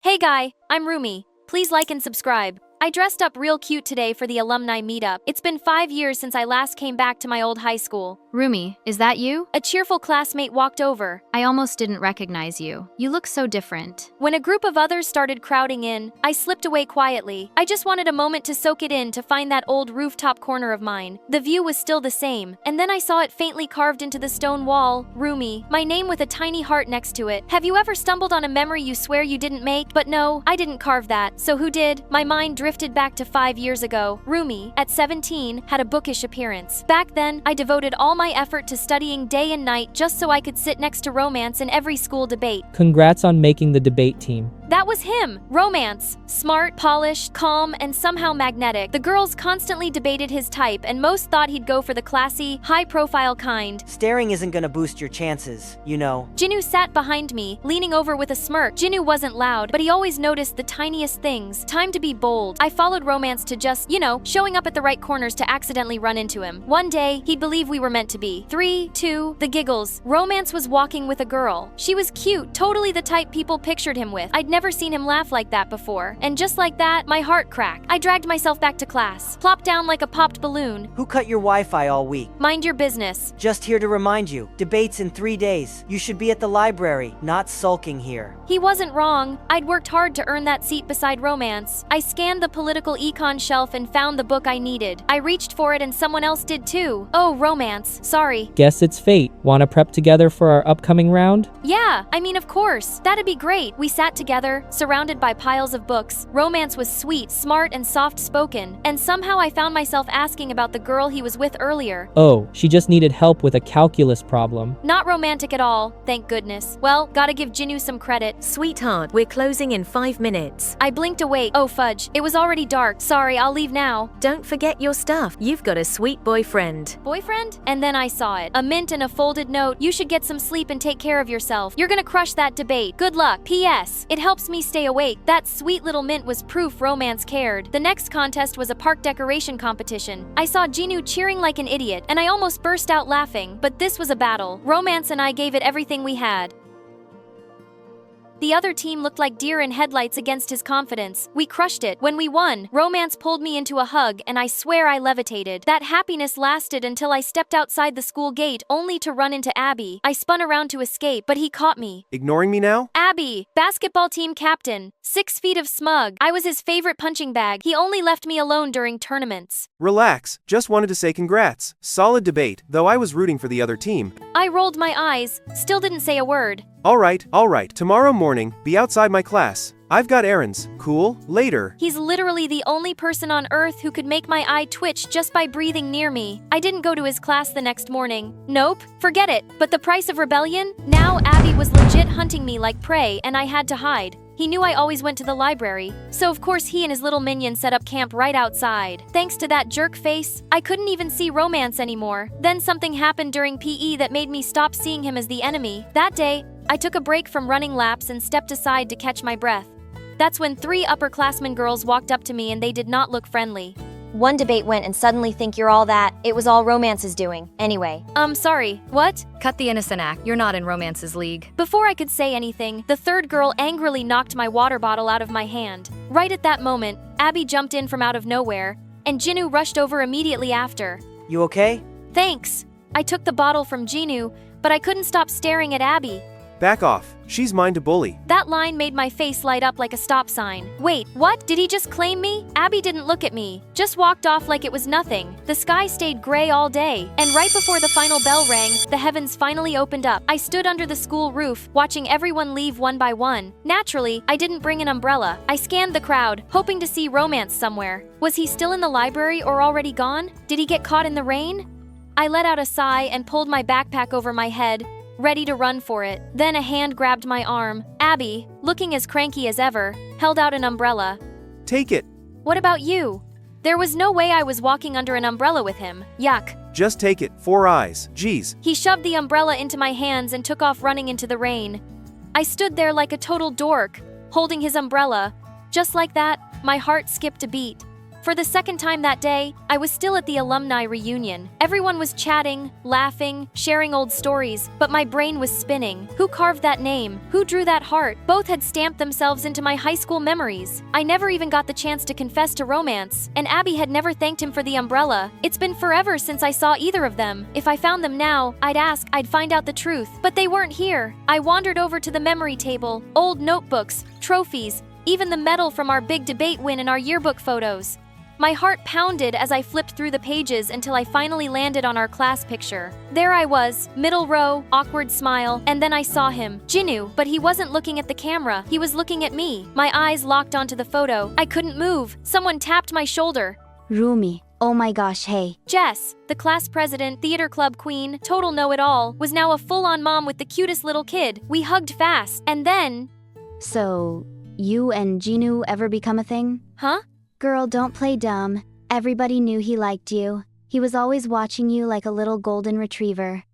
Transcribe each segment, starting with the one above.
Hey guy, I'm Rumi. Please like and subscribe. I dressed up real cute today for the alumni meetup. It's been 5 years since I last came back to my old high school. Rumi, is that you? A cheerful classmate walked over. I almost didn't recognize you. You look so different. When a group of others started crowding in, I slipped away quietly. I just wanted a moment to soak it in to find that old rooftop corner of mine. The view was still the same, and then I saw it faintly carved into the stone wall, Rumi, my name with a tiny heart next to it. Have you ever stumbled on a memory you swear you didn't make? But no, I didn't carve that. So who did? My mind drifted back to 5 years ago. Rumi, at 17, had a bookish appearance. Back then, I devoted all my effort to studying day and night just so I could sit next to Romance in every school debate. Congrats on making the debate team. That was him, Romance. Smart, polished, calm, and somehow magnetic. The girls constantly debated his type, and most thought he'd go for the classy, high-profile kind. Staring isn't gonna boost your chances, you know. Jinu sat behind me, leaning over with a smirk. Jinu wasn't loud, but he always noticed the tiniest things. Time to be bold. I followed Romance to just, showing up at the right corners to accidentally run into him. One day, he'd believe we were meant to be. 3, 2, the giggles. Romance was walking with a girl. She was cute, totally the type people pictured him with. I'd never seen him laugh like that before. And just like that, my heart cracked. I dragged myself back to class, plopped down like a popped balloon. Who cut your Wi-Fi all week? Mind your business. Just here to remind you, debates in 3 days. You should be at the library, not sulking here. He wasn't wrong. I'd worked hard to earn that seat beside Romance. I scanned the political econ shelf and found the book I needed. I reached for it and someone else did too. Oh, Romance, sorry. Guess it's fate. Wanna prep together for our upcoming round? Yeah, of course. That'd be great. We sat together, surrounded by piles of books. Romance was sweet, smart, and soft-spoken. And somehow I found myself asking about the girl he was with earlier. Oh, she just needed help with a calculus problem. Not romantic at all, thank goodness. Well, gotta give Jinu some credit. Sweetheart, we're closing in 5 minutes. I blinked awake. Oh fudge, it was already dark. Sorry, I'll leave now. Don't forget your stuff. You've got a sweet boyfriend. Boyfriend? And then I saw it. A mint and a folded note. You should get some sleep and take care of yourself. You're gonna crush that debate. Good luck. P.S. It helps me stay awake. That sweet little mint was proof Romance cared. The next contest was a park decoration competition. I saw Jinu cheering like an idiot, and I almost burst out laughing. But this was a battle. Romance and I gave it everything we had. The other team looked like deer in headlights against his confidence. We crushed it. When we won, Romance pulled me into a hug, and I swear I levitated. That happiness lasted until I stepped outside the school gate, only to run into Abby. I spun around to escape, but he caught me. Ignoring me now? Abby, basketball team captain, 6 feet of smug. I was his favorite punching bag. He only left me alone during tournaments. Relax, just wanted to say congrats. Solid debate, though I was rooting for the other team. I rolled my eyes, still didn't say a word. Alright, tomorrow morning, be outside my class. I've got errands. Cool? Later. He's literally the only person on earth who could make my eye twitch just by breathing near me. I didn't go to his class the next morning. Nope, forget it. But the price of rebellion? Now Abby was legit hunting me like prey, and I had to hide. He knew I always went to the library, so of course he and his little minion set up camp right outside. Thanks to that jerk face, I couldn't even see Romance anymore. Then something happened during PE that made me stop seeing him as the enemy. That day, I took a break from running laps and stepped aside to catch my breath. That's when 3 upperclassmen girls walked up to me and they did not look friendly. One debate went and suddenly think you're all that. It was all Romance's doing. Anyway. Sorry, what? Cut the innocent act. You're not in Romance's league. Before I could say anything, the third girl angrily knocked my water bottle out of my hand. Right at that moment, Abby jumped in from out of nowhere, and Jinu rushed over immediately after. You okay? Thanks. I took the bottle from Jinu, but I couldn't stop staring at Abby. Back off. She's mine to bully. That line made my face light up like a stop sign. Wait, what? Did he just claim me? Abby didn't look at me, just walked off like it was nothing. The sky stayed gray all day, and right before the final bell rang, the heavens finally opened up. I stood under the school roof, watching everyone leave one by one. Naturally, I didn't bring an umbrella. I scanned the crowd, hoping to see Romance somewhere. Was he still in the library or already gone? Did he get caught in the rain? I let out a sigh and pulled my backpack over my head, ready to run for it. Then a hand grabbed my arm. Abby, looking as cranky as ever, held out an umbrella. Take it. What about you? There was no way I was walking under an umbrella with him. Yuck. Just take it. 4 eyes. Geez. He shoved the umbrella into my hands and took off running into the rain. I stood there like a total dork, holding his umbrella. Just like that, my heart skipped a beat. For the second time that day, I was still at the alumni reunion. Everyone was chatting, laughing, sharing old stories, but my brain was spinning. Who carved that name? Who drew that heart? Both had stamped themselves into my high school memories. I never even got the chance to confess to Romance, and Abby had never thanked him for the umbrella. It's been forever since I saw either of them. If I found them now, I'd find out the truth. But they weren't here. I wandered over to the memory table, old notebooks, trophies, even the medal from our big debate win in our yearbook photos. My heart pounded as I flipped through the pages until I finally landed on our class picture. There I was, middle row, awkward smile, and then I saw him, Jinu, but he wasn't looking at the camera, he was looking at me. My eyes locked onto the photo. I couldn't move. Someone tapped my shoulder. Rumi, oh my gosh, hey. Jess, the class president, theater club queen, total know-it-all, was now a full-on mom with the cutest little kid. We hugged fast, and then… So, you and Jinu ever become a thing? Huh? Girl, don't play dumb. Everybody knew he liked you. He was always watching you like a little golden retriever.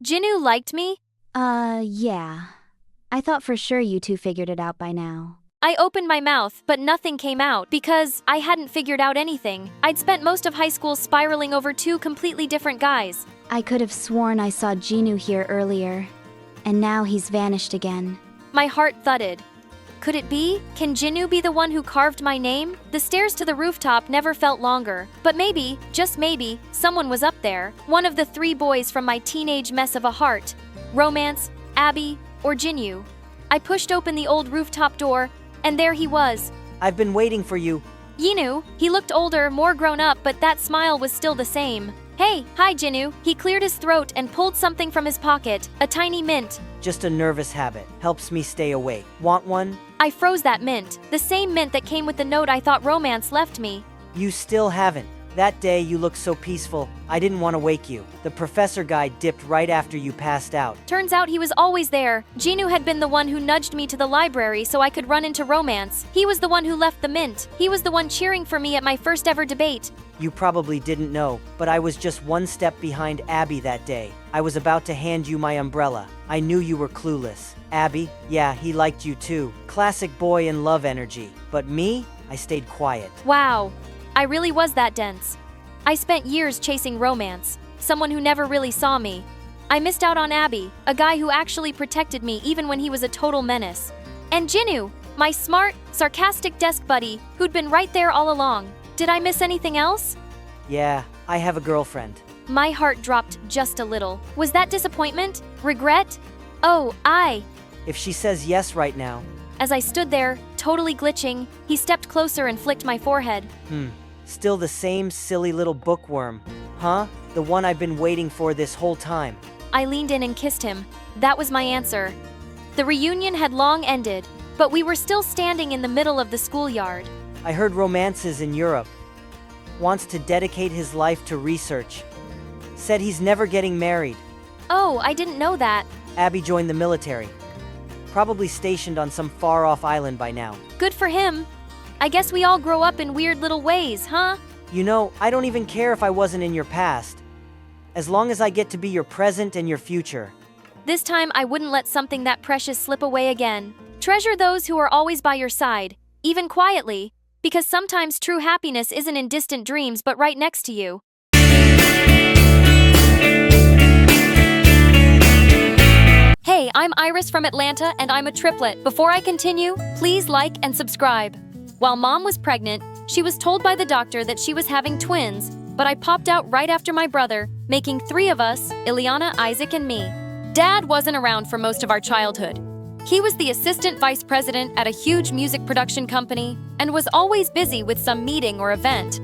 Jinu liked me? Yeah. I thought for sure you two figured it out by now. I opened my mouth, but nothing came out because I hadn't figured out anything. I'd spent most of high school spiraling over two completely different guys. I could have sworn I saw Jinu here earlier, and now he's vanished again. My heart thudded. Could it be? Can Jinu be the one who carved my name? The stairs to the rooftop never felt longer, but maybe, just maybe, someone was up there. One of the three boys from my teenage mess of a heart. Romance, Abby, or Jinu. I pushed open the old rooftop door, and there he was. I've been waiting for you. Jinu. He looked older, more grown up, but that smile was still the same. Hey, hi Jinu. He cleared his throat and pulled something from his pocket, a tiny mint. Just a nervous habit. Helps me stay awake. Want one? I froze that mint, the same mint that came with the note I thought Romance left me. You still haven't. That day you looked so peaceful, I didn't want to wake you. The professor guy dipped right after you passed out. Turns out he was always there. Jinu had been the one who nudged me to the library so I could run into Romance. He was the one who left the mint. He was the one cheering for me at my first ever debate. You probably didn't know, but I was just one step behind Abby that day. I was about to hand you my umbrella. I knew you were clueless. Abby, yeah, he liked you too. Classic boy in love energy. But me, I stayed quiet. Wow. I really was that dense. I spent years chasing Romance, someone who never really saw me. I missed out on Abby, a guy who actually protected me even when he was a total menace. And Jinu, my smart, sarcastic desk buddy, who'd been right there all along. Did I miss anything else? Yeah, I have a girlfriend. My heart dropped just a little. Was that disappointment? Regret? Oh, If she says yes right now. As I stood there, totally glitching, he stepped closer and flicked my forehead. Still the same silly little bookworm. Huh? The one I've been waiting for this whole time. I leaned in and kissed him. That was my answer. The reunion had long ended, but we were still standing in the middle of the schoolyard. I heard Romance's in Europe. Wants to dedicate his life to research. Said he's never getting married. Oh, I didn't know that. Abby joined the military. Probably stationed on some far-off island by now. Good for him. I guess we all grow up in weird little ways, huh? You know, I don't even care if I wasn't in your past. As long as I get to be your present and your future. This time I wouldn't let something that precious slip away again. Treasure those who are always by your side, even quietly, because sometimes true happiness isn't in distant dreams but right next to you. Hey, I'm Iris from Atlanta and I'm a triplet. Before I continue, please like and subscribe. While Mom was pregnant, she was told by the doctor that she was having twins, but I popped out right after my brother, making 3 of us, Ileana, Isaac, and me. Dad wasn't around for most of our childhood. He was the assistant vice president at a huge music production company and was always busy with some meeting or event.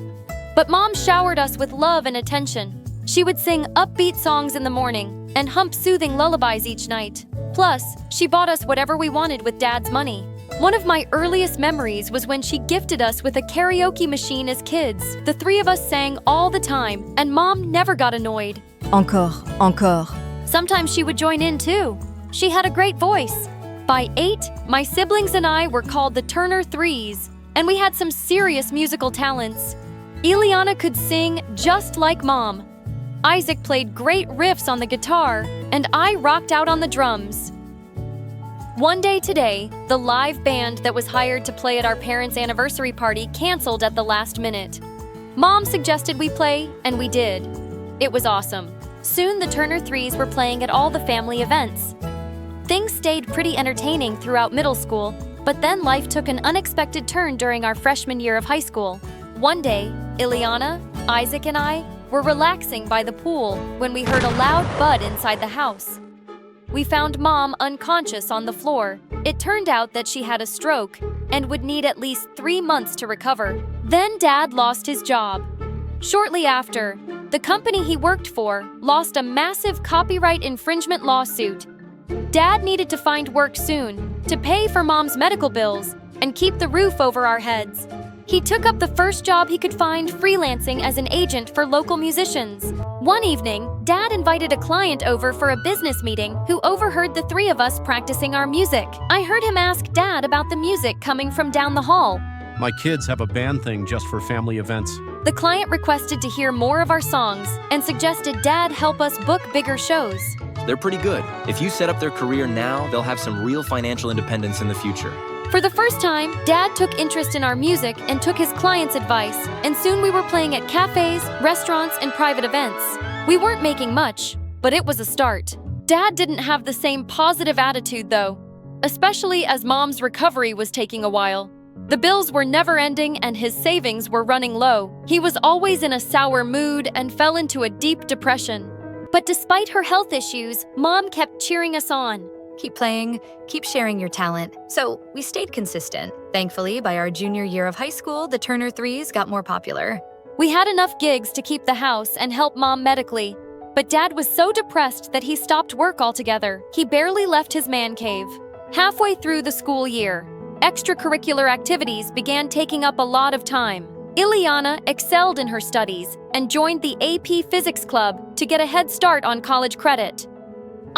But Mom showered us with love and attention. She would sing upbeat songs in the morning and hump soothing lullabies each night. Plus, she bought us whatever we wanted with Dad's money. One of my earliest memories was when she gifted us with a karaoke machine as kids. The 3 of us sang all the time, and Mom never got annoyed. Encore, encore. Sometimes she would join in too. She had a great voice. By 8, my siblings and I were called the Turner Threes, and we had some serious musical talents. Ileana could sing just like Mom. Isaac played great riffs on the guitar, and I rocked out on the drums. One day today, the live band that was hired to play at our parents' anniversary party canceled at the last minute. Mom suggested we play, and we did. It was awesome. Soon the Turner Threes were playing at all the family events. Things stayed pretty entertaining throughout middle school, but then life took an unexpected turn during our freshman year of high school. One day, Ileana, Isaac, and I were relaxing by the pool when we heard a loud bud inside the house. We found Mom unconscious on the floor. It turned out that she had a stroke and would need at least 3 months to recover. Then Dad lost his job. Shortly after, the company he worked for lost a massive copyright infringement lawsuit. Dad needed to find work soon to pay for Mom's medical bills and keep the roof over our heads. He took up the first job he could find, freelancing as an agent for local musicians. One evening, Dad invited a client over for a business meeting who overheard the three of us practicing our music. I heard him ask Dad about the music coming from down the hall. My kids have a band thing just for family events. The client requested to hear more of our songs and suggested Dad help us book bigger shows. They're pretty good. If you set up their career now, they'll have some real financial independence in the future. For the first time, Dad took interest in our music and took his clients' advice, and soon we were playing at cafes, restaurants, and private events. We weren't making much, but it was a start. Dad didn't have the same positive attitude, though, especially as Mom's recovery was taking a while. The bills were never ending and his savings were running low. He was always in a sour mood and fell into a deep depression. But despite her health issues, Mom kept cheering us on. Keep playing, keep sharing your talent. So we stayed consistent. Thankfully, by our junior year of high school, the Turner Threes got more popular. We had enough gigs to keep the house and help Mom medically. But Dad was so depressed that he stopped work altogether. He barely left his man cave. Halfway through the school year, extracurricular activities began taking up a lot of time. Ileana excelled in her studies and joined the AP Physics Club to get a head start on college credit.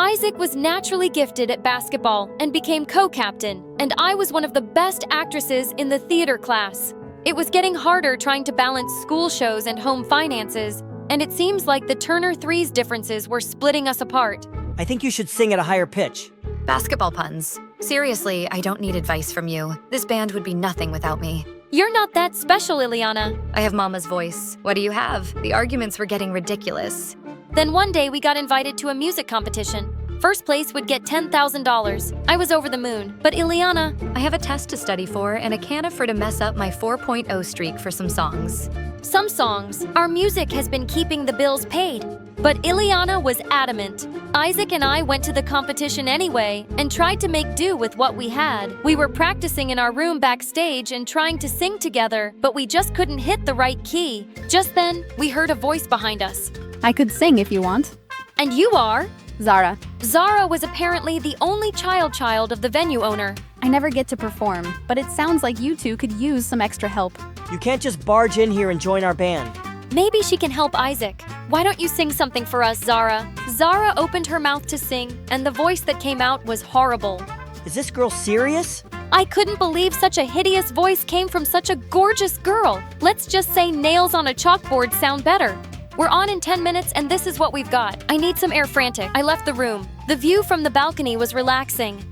Isaac was naturally gifted at basketball and became co-captain, and I was one of the best actresses in the theater class. It was getting harder trying to balance school shows and home finances, and it seems like the Turner Threes differences were splitting us apart. I think you should sing at a higher pitch. Basketball puns. Seriously, I don't need advice from you. This band would be nothing without me. You're not that special, Ileana. I have Mama's voice. What do you have? The arguments were getting ridiculous. Then one day we got invited to a music competition. First place would get $10,000. I was over the moon. But Ileana, I have a test to study for, and I can't afford to mess up my 4.0 streak for some songs. Some songs. Our music has been keeping the bills paid. But Ileana was adamant. Isaac and I went to the competition anyway and tried to make do with what we had. We were practicing in our room backstage and trying to sing together, but we just couldn't hit the right key. Just then, we heard a voice behind us. I could sing if you want. And you are? Zara. Zara was apparently the only child of the venue owner. I never get to perform, but it sounds like you two could use some extra help. You can't just barge in here and join our band. Maybe she can help Isaac. Why don't you sing something for us, Zara? Zara opened her mouth to sing, and the voice that came out was horrible. Is this girl serious? I couldn't believe such a hideous voice came from such a gorgeous girl. Let's just say nails on a chalkboard sound better. We're on in 10 minutes and this is what we've got. I need some air. Frantic. I left the room. The view from the balcony was relaxing.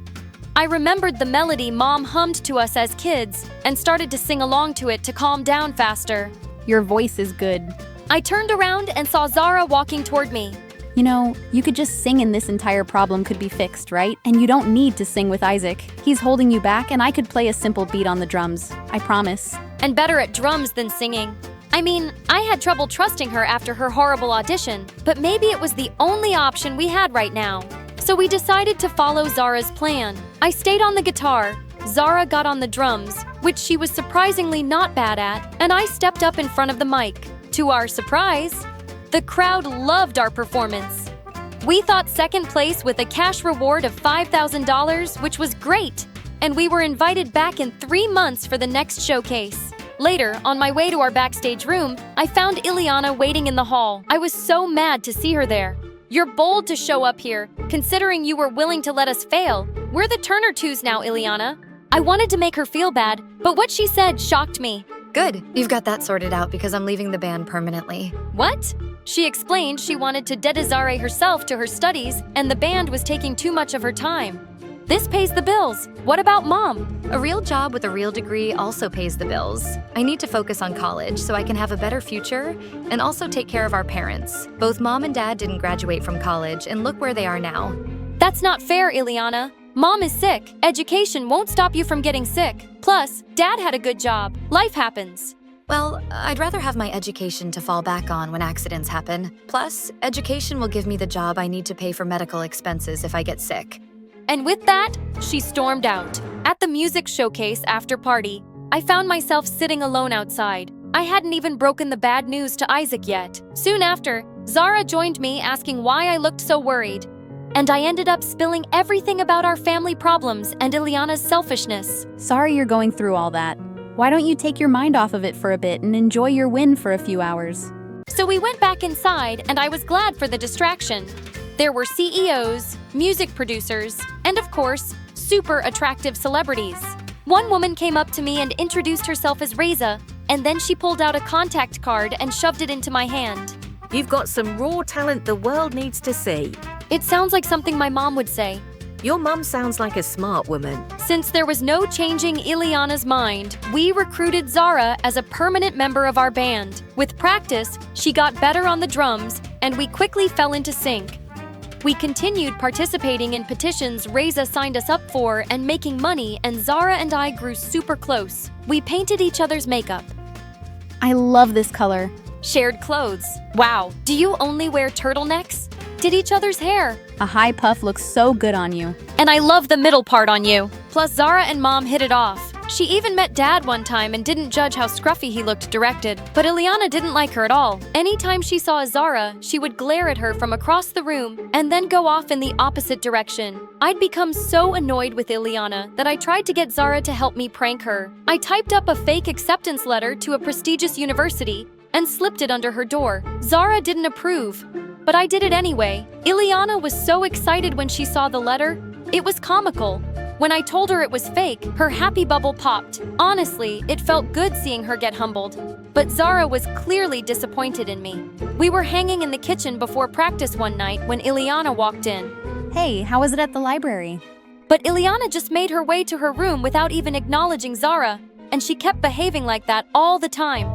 I remembered the melody Mom hummed to us as kids and started to sing along to it to calm down faster. Your voice is good. I turned around and saw Zara walking toward me. You know, you could just sing and this entire problem could be fixed, right? And you don't need to sing with Isaac. He's holding you back and I could play a simple beat on the drums. I promise. And better at drums than singing. I mean, I had trouble trusting her after her horrible audition, but maybe it was the only option we had right now. So we decided to follow Zara's plan. I stayed on the guitar, Zara got on the drums, which she was surprisingly not bad at, and I stepped up in front of the mic. To our surprise, the crowd loved our performance. We thought second place with a cash reward of $5,000, which was great, and we were invited back in 3 months for the next showcase. Later, on my way to our backstage room, I found Ileana waiting in the hall. I was so mad to see her there. You're bold to show up here, considering you were willing to let us fail. We're the Turner Twos now, Ileana. I wanted to make her feel bad, but what she said shocked me. Good, you've got that sorted out because I'm leaving the band permanently. What? She explained she wanted to dedicate herself to her studies and the band was taking too much of her time. This pays the bills. What about mom? A real job with a real degree also pays the bills. I need to focus on college so I can have a better future and also take care of our parents. Both mom and dad didn't graduate from college, and look where they are now. That's not fair, Ileana. Mom is sick. Education won't stop you from getting sick. Plus, dad had a good job. Life happens. Well, I'd rather have my education to fall back on when accidents happen. Plus, education will give me the job I need to pay for medical expenses if I get sick. And with that, she stormed out. At the music showcase after party, I found myself sitting alone outside. I hadn't even broken the bad news to Isaac yet. Soon after, Zara joined me asking why I looked so worried. And I ended up spilling everything about our family problems and Ileana's selfishness. Sorry you're going through all that. Why don't you take your mind off of it for a bit and enjoy your win for a few hours? So we went back inside, and I was glad for the distraction. There were CEOs, music producers, and of course, super attractive celebrities. One woman came up to me and introduced herself as Reza, and then she pulled out a contact card and shoved it into my hand. You've got some raw talent the world needs to see. It sounds like something my mom would say. Your mum sounds like a smart woman. Since there was no changing Ileana's mind, we recruited Zara as a permanent member of our band. With practice, she got better on the drums, and we quickly fell into sync. We continued participating in petitions Reza signed us up for and making money, and Zara and I grew super close. We painted each other's makeup. I love this color. Shared clothes. Wow, do you only wear turtlenecks? Did each other's hair. A high puff looks so good on you. And I love the middle part on you. Plus, Zara and mom hit it off. She even met dad one time and didn't judge how scruffy he looked directed. But Ileana didn't like her at all. Anytime she saw Zara, she would glare at her from across the room and then go off in the opposite direction. I'd become so annoyed with Ileana that I tried to get Zara to help me prank her. I typed up a fake acceptance letter to a prestigious university and slipped it under her door. Zara didn't approve, but I did it anyway. Ileana was so excited when she saw the letter. It was comical. When I told her it was fake, her happy bubble popped. Honestly, it felt good seeing her get humbled. But Zara was clearly disappointed in me. We were hanging in the kitchen before practice one night when Ileana walked in. Hey, how was it at the library? But Ileana just made her way to her room without even acknowledging Zara, and she kept behaving like that all the time.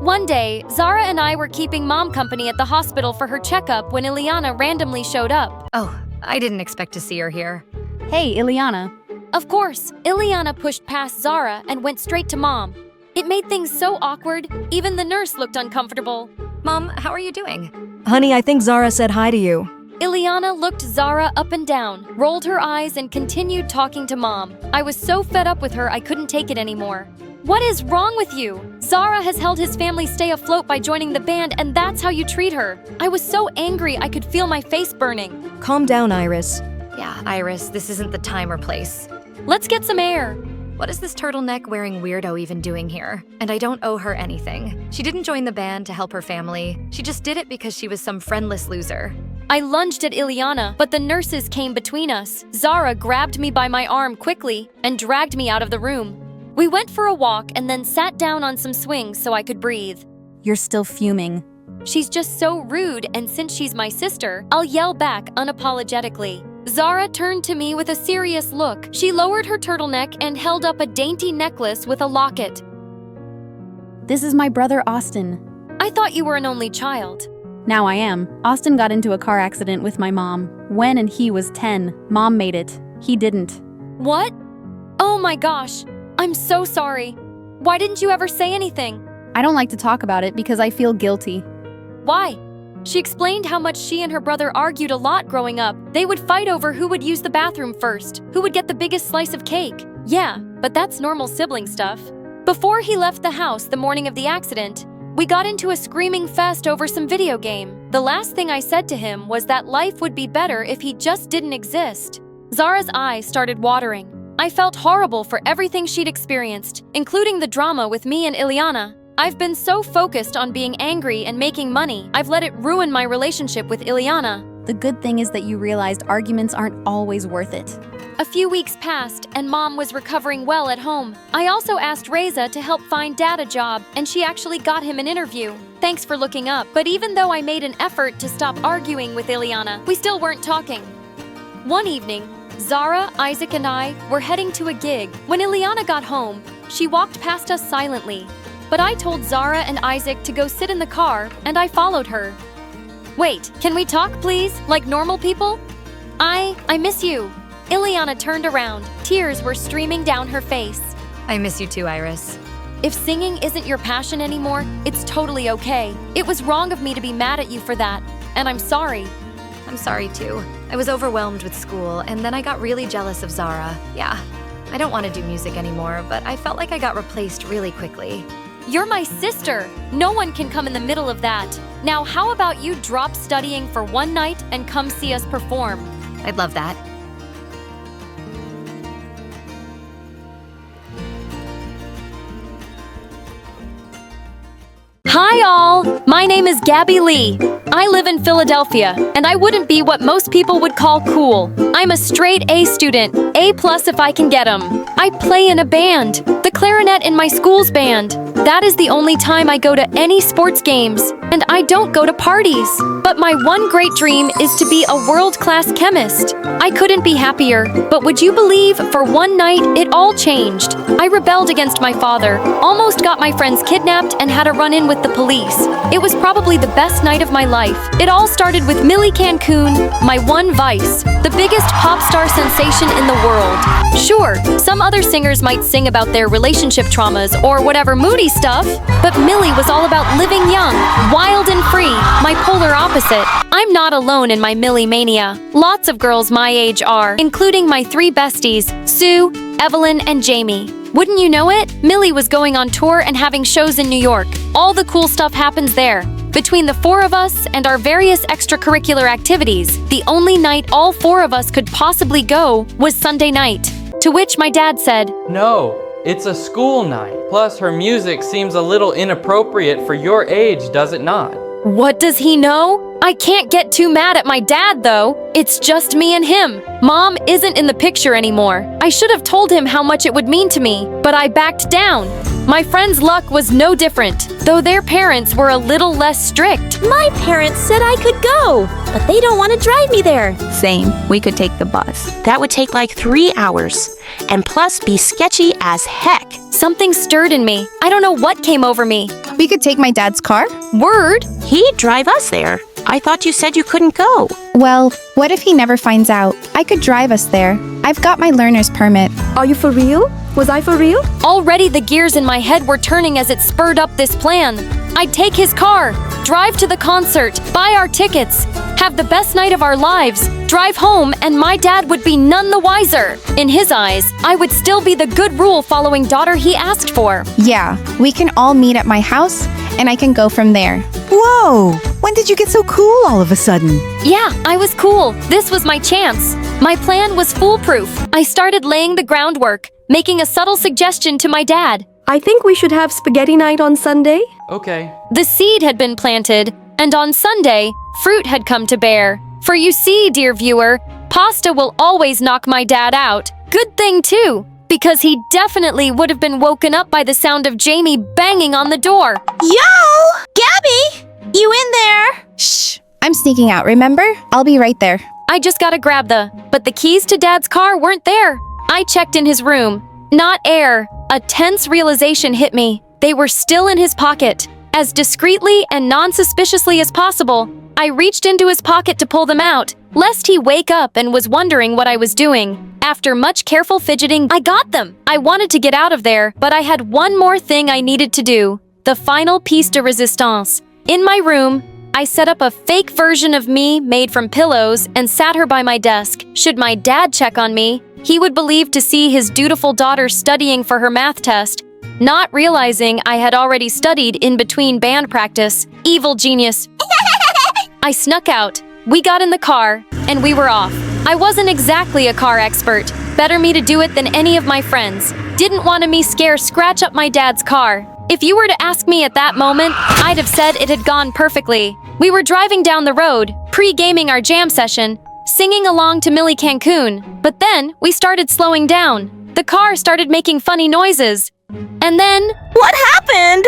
One day, Zara and I were keeping mom company at the hospital for her checkup when Ileana randomly showed up. Oh, I didn't expect to see her here. Hey, Ileana. Of course, Ileana pushed past Zara and went straight to mom. It made things so awkward, even the nurse looked uncomfortable. Mom, how are you doing? Honey, I think Zara said hi to you. Ileana looked Zara up and down, rolled her eyes, and continued talking to mom. I was so fed up with her I couldn't take it anymore. What is wrong with you? Zara has held his family stay afloat by joining the band, and that's how you treat her. I was so angry I could feel my face burning. Calm down, Iris. Yeah, Iris, this isn't the time or place. Let's get some air. What is this turtleneck-wearing weirdo even doing here? And I don't owe her anything. She didn't join the band to help her family. She just did it because she was some friendless loser. I lunged at Ileana, but the nurses came between us. Zara grabbed me by my arm quickly and dragged me out of the room. We went for a walk and then sat down on some swings so I could breathe. You're still fuming. She's just so rude, and since she's my sister, I'll yell back unapologetically. Zara turned to me with a serious look. She lowered her turtleneck and held up a dainty necklace with a locket. This is my brother Austin. I thought you were an only child. Now I am. Austin got into a car accident with my mom. When and he was 10, mom made it. He didn't. What? Oh my gosh. I'm so sorry. Why didn't you ever say anything? I don't like to talk about it because I feel guilty. Why? She explained how much she and her brother argued a lot growing up. They would fight over who would use the bathroom first, who would get the biggest slice of cake. Yeah, but that's normal sibling stuff. Before he left the house the morning of the accident, we got into a screaming fest over some video game. The last thing I said to him was that life would be better if he just didn't exist. Zara's eyes started watering. I felt horrible for everything she'd experienced, including the drama with me and Ileana. I've been so focused on being angry and making money, I've let it ruin my relationship with Ileana. The good thing is that you realized arguments aren't always worth it. A few weeks passed, and mom was recovering well at home. I also asked Reza to help find dad a job, and she actually got him an interview. Thanks for looking up. But even though I made an effort to stop arguing with Ileana, we still weren't talking. One evening, Zara, Isaac, and I were heading to a gig. When Ileana got home, she walked past us silently. But I told Zara and Isaac to go sit in the car, and I followed her. Wait, can we talk, please? Like normal people? I miss you. Ileana turned around. Tears were streaming down her face. I miss you too, Iris. If singing isn't your passion anymore, it's totally okay. It was wrong of me to be mad at you for that, and I'm sorry. I'm sorry too. I was overwhelmed with school, and then I got really jealous of Zara. Yeah, I don't want to do music anymore, but I felt like I got replaced really quickly. You're my sister. No one can come in the middle of that. Now, how about you drop studying for one night and come see us perform? I'd love that. Hi all! My name is Gabby Lee. I live in Philadelphia, and I wouldn't be what most people would call cool. I'm a straight A student, A+ if I can get 'em. I play in a band, the clarinet in my school's band. That is the only time I go to any sports games, and I don't go to parties. But my one great dream is to be a world-class chemist. I couldn't be happier, but would you believe, for one night, it all changed. I rebelled against my father, almost got my friends kidnapped, and had a run-in with the police. It was probably the best night of my life. It all started with Millie Cancun, my one vice, the biggest pop star sensation in the world. Sure, some other singers might sing about their relationship traumas or whatever moody stuff, but Millie was all about living young, wild and free, my polar opposite. I'm not alone in my Millie mania. Lots of girls my age are, including my three besties, Sue, Evelyn, and Jamie. Wouldn't you know it? Millie was going on tour and having shows in New York. All the cool stuff happens there. Between the four of us and our various extracurricular activities, the only night all four of us could possibly go was Sunday night. To which my dad said, "No, it's a school night. Plus, her music seems a little inappropriate for your age, does it not?" What does he know? I can't get too mad at my dad, though. It's just me and him. Mom isn't in the picture anymore. I should have told him how much it would mean to me, but I backed down. My friend's luck was no different, though their parents were a little less strict. My parents said I could go, but they don't want to drive me there. Same. We could take the bus. That would take like 3 hours, and plus be sketchy as heck. Something stirred in me. I don't know what came over me. We could take my dad's car? Word? He'd drive us there. I thought you said you couldn't go. Well, what if he never finds out? I could drive us there. I've got my learner's permit. Are you for real? Was I for real? Already the gears in my head were turning as it spurred up this plan. I'd take his car, drive to the concert, buy our tickets, have the best night of our lives, drive home, and my dad would be none the wiser. In his eyes, I would still be the good rule-following daughter he asked for. Yeah, we can all meet at my house, and I can go from there. Whoa! When did you get so cool all of a sudden? Yeah, I was cool. This was my chance. My plan was foolproof. I started laying the groundwork, making a subtle suggestion to my dad. I think we should have spaghetti night on Sunday. Okay. The seed had been planted, and on Sunday, fruit had come to bear. For you see, dear viewer, pasta will always knock my dad out. Good thing, too, because he definitely would have been woken up by the sound of Jamie banging on the door. Yo! Gabby! You in there? Shh! I'm sneaking out, remember? I'll be right there. I just gotta grab but the keys to Dad's car weren't there. I checked in his room. Not air. A tense realization hit me. They were still in his pocket. As discreetly and non-suspiciously as possible, I reached into his pocket to pull them out, lest he wake up and was wondering what I was doing. After much careful fidgeting, I got them. I wanted to get out of there, but I had one more thing I needed to do. The final piece de resistance. In my room, I set up a fake version of me made from pillows and sat her by my desk. Should my dad check on me, he would believe to see his dutiful daughter studying for her math test, not realizing I had already studied in between band practice. Evil genius. I snuck out. We got in the car, and we were off. I wasn't exactly a car expert. Better me to do it than any of my friends. Didn't want me scratch up my dad's car. If you were to ask me at that moment, I'd have said it had gone perfectly. We were driving down the road, pre-gaming our jam session, singing along to Millie Cancun, but then we started slowing down. The car started making funny noises. And then... What happened?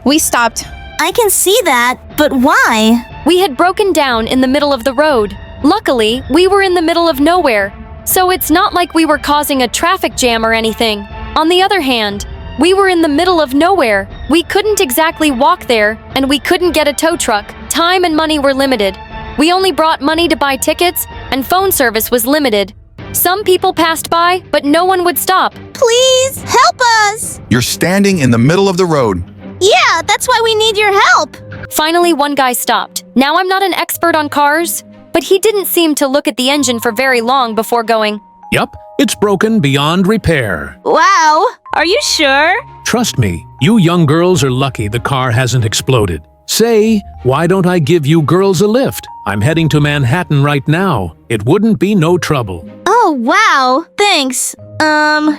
We stopped. I can see that, but why? We had broken down in the middle of the road. Luckily, we were in the middle of nowhere. so it's not like we were causing a traffic jam or anything. On the other hand, we were in the middle of nowhere. We couldn't exactly walk there, and we couldn't get a tow truck. Time and money were limited. We only brought money to buy tickets, and phone service was limited. Some people passed by, but no one would stop. Please, help us! You're standing in the middle of the road. Yeah, that's why we need your help! Finally, one guy stopped. Now, I'm not an expert on cars, but he didn't seem to look at the engine for very long before going, Yup, it's broken beyond repair. Wow, are you sure? Trust me, you young girls are lucky the car hasn't exploded. Say, why don't I give you girls a lift? I'm heading to Manhattan right now. It wouldn't be no trouble. Oh, wow, thanks.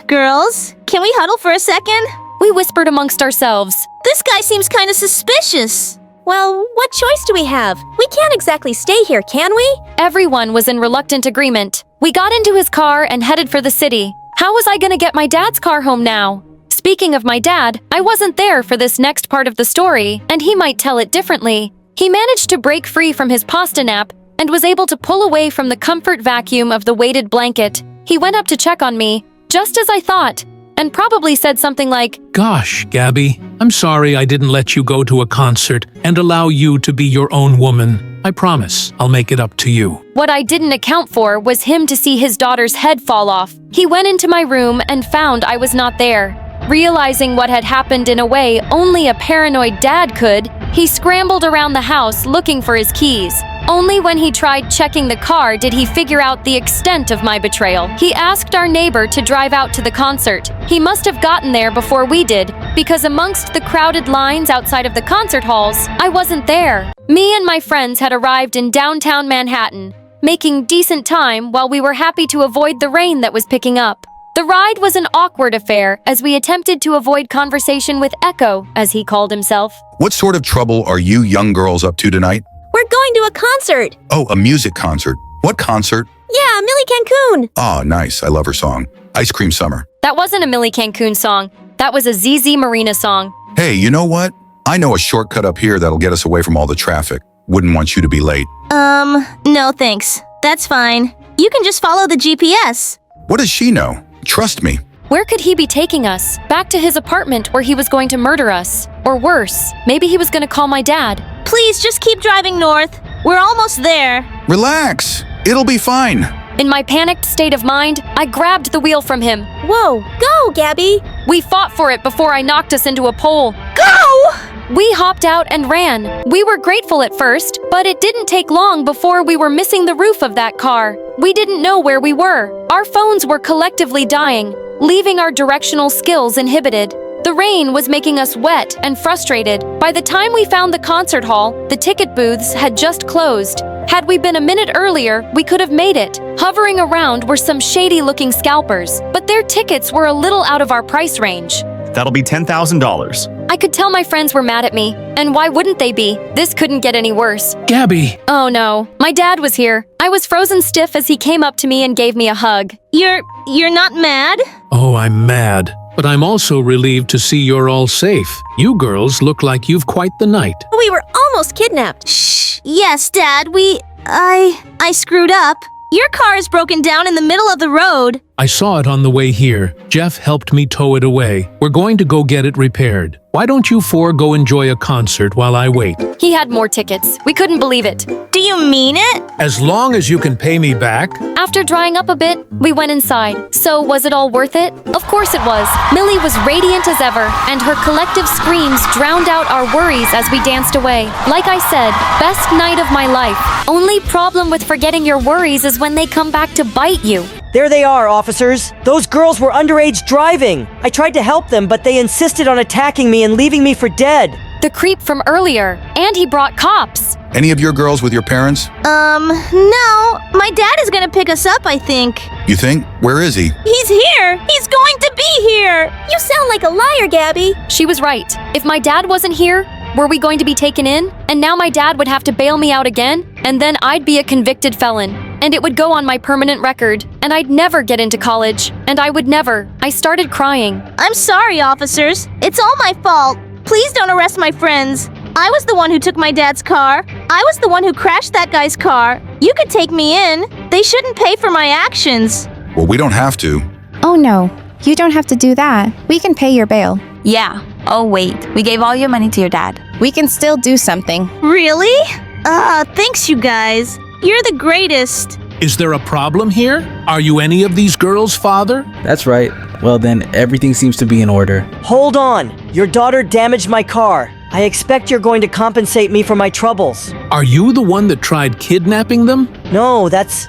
Girls, can we huddle for a second? We whispered amongst ourselves. This guy seems kind of suspicious. Well, what choice do we have? We can't exactly stay here, can we? Everyone was in reluctant agreement. We got into his car and headed for the city. How was I gonna get my dad's car home now? Speaking of my dad, I wasn't there for this next part of the story, and he might tell it differently. He managed to break free from his pasta nap and was able to pull away from the comfort vacuum of the weighted blanket. He went up to check on me, just as I thought, and probably said something like, Gosh, Gabby, I'm sorry I didn't let you go to a concert and allow you to be your own woman. I promise I'll make it up to you. What I didn't account for was him to see his daughter's head fall off. He went into my room and found I was not there. Realizing what had happened in a way only a paranoid dad could, he scrambled around the house looking for his keys. Only when he tried checking the car did he figure out the extent of my betrayal. He asked our neighbor to drive out to the concert. He must have gotten there before we did, because amongst the crowded lines outside of the concert halls, I wasn't there. Me and my friends had arrived in downtown Manhattan, making decent time while we were happy to avoid the rain that was picking up. The ride was an awkward affair as we attempted to avoid conversation with Echo, as he called himself. What sort of trouble are you young girls up to tonight? We're going to a concert. Oh, a music concert. What concert? Yeah, Millie Cancun. Oh, nice. I love her song. Ice Cream Summer. That wasn't a Millie Cancun song. That was a ZZ Marina song. Hey, you know what? I know a shortcut up here that'll get us away from all the traffic. Wouldn't want you to be late. No thanks. That's fine. You can just follow the GPS. What does she know? Trust me. Where could he be taking us? Back to his apartment where he was going to murder us. Or worse, maybe he was going to call my dad. Please, just keep driving north. We're almost there. Relax. It'll be fine. In my panicked state of mind, I grabbed the wheel from him. Whoa, go, Gabby! We fought for it before I knocked us into a pole. Go! We hopped out and ran. We were grateful at first, but it didn't take long before we were missing the roof of that car. We didn't know where we were. Our phones were collectively dying, leaving our directional skills inhibited. The rain was making us wet and frustrated. By the time we found the concert hall, the ticket booths had just closed. Had we been a minute earlier, we could have made it. Hovering around were some shady-looking scalpers, but their tickets were a little out of our price range. That'll be $10,000. I could tell my friends were mad at me, and why wouldn't they be? This couldn't get any worse. Gabby! Oh no, my dad was here. I was frozen stiff as he came up to me and gave me a hug. You're not mad? Oh, I'm mad. But I'm also relieved to see you're all safe. You girls look like you've quite the night. We were almost kidnapped. Shh. Yes, Dad, I screwed up. Your car is broken down in the middle of the road. I saw it on the way here. Jeff helped me tow it away. We're going to go get it repaired. Why don't you four go enjoy a concert while I wait? He had more tickets. We couldn't believe it. Do you mean it? As long as you can pay me back. After drying up a bit, we went inside. So was it all worth it? Of course it was. Millie was radiant as ever, and her collective screams drowned out our worries as we danced away. Like I said, best night of my life. Only problem with forgetting your worries is when they come back to bite you. There they are, officers. Those girls were underage driving. I tried to help them, but they insisted on attacking me and leaving me for dead. The creep from earlier. And he brought cops. Any of your girls with your parents? No. My dad is gonna pick us up, I think. You think? Where is he? He's here! He's going to be here! You sound like a liar, Gabby. She was right. If my dad wasn't here, were we going to be taken in? And now my dad would have to bail me out again? And then I'd be a convicted felon. And it would go on my permanent record. And I'd never get into college. And I would never. I started crying. I'm sorry, officers. It's all my fault. Please don't arrest my friends. I was the one who took my dad's car. I was the one who crashed that guy's car. You could take me in. They shouldn't pay for my actions. Well, we don't have to. Oh no, you don't have to do that. We can pay your bail. Yeah. Oh wait, we gave all your money to your dad. We can still do something. Really? Thanks you guys. You're the greatest. Is there a problem here? Are you any of these girls' father? That's right. Well then, everything seems to be in order. Hold on. Your daughter damaged my car. I expect you're going to compensate me for my troubles. Are you the one that tried kidnapping them? No, that's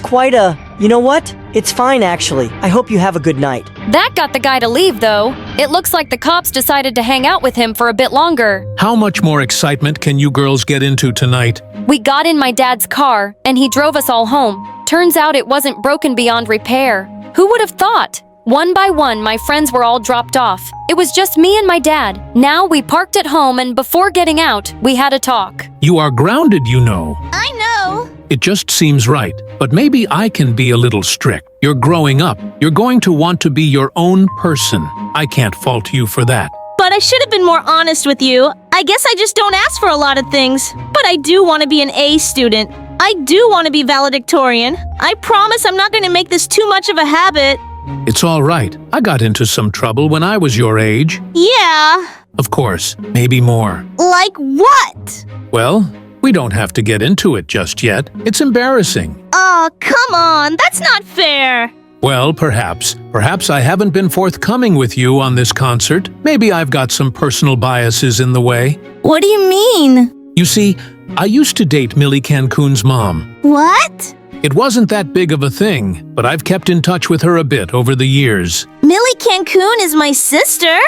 quite a... You know what? It's fine, actually. I hope you have a good night. That got the guy to leave, though. It looks like the cops decided to hang out with him for a bit longer. How much more excitement can you girls get into tonight? We got in my dad's car, and he drove us all home. Turns out it wasn't broken beyond repair. Who would have thought? One by one, my friends were all dropped off. It was just me and my dad. Now we parked at home, and before getting out, we had a talk. You are grounded, you know. I know. It just seems right. But maybe I can be a little strict. You're growing up. You're going to want to be your own person. I can't fault you for that. But I should have been more honest with you. I guess I just don't ask for a lot of things. But I do want to be an A student. I do want to be valedictorian. I promise I'm not going to make this too much of a habit. It's all right. I got into some trouble when I was your age. Yeah. Of course, maybe more. Like what? Well, we don't have to get into it just yet. It's embarrassing. Oh, come on. That's not fair. Well, perhaps. Perhaps I haven't been forthcoming with you on this concert. Maybe I've got some personal biases in the way. What do you mean? You see, I used to date Millie Cancun's mom. What? It wasn't that big of a thing, but I've kept in touch with her a bit over the years. Millie Cancun is my sister?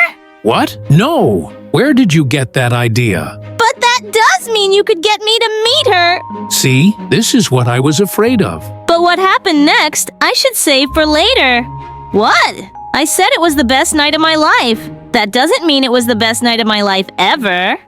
What? No! Where did you get that idea? But that does mean you could get me to meet her. See, this is what I was afraid of. But what happened next, I should save for later. What? I said it was the best night of my life. That doesn't mean it was the best night of my life ever.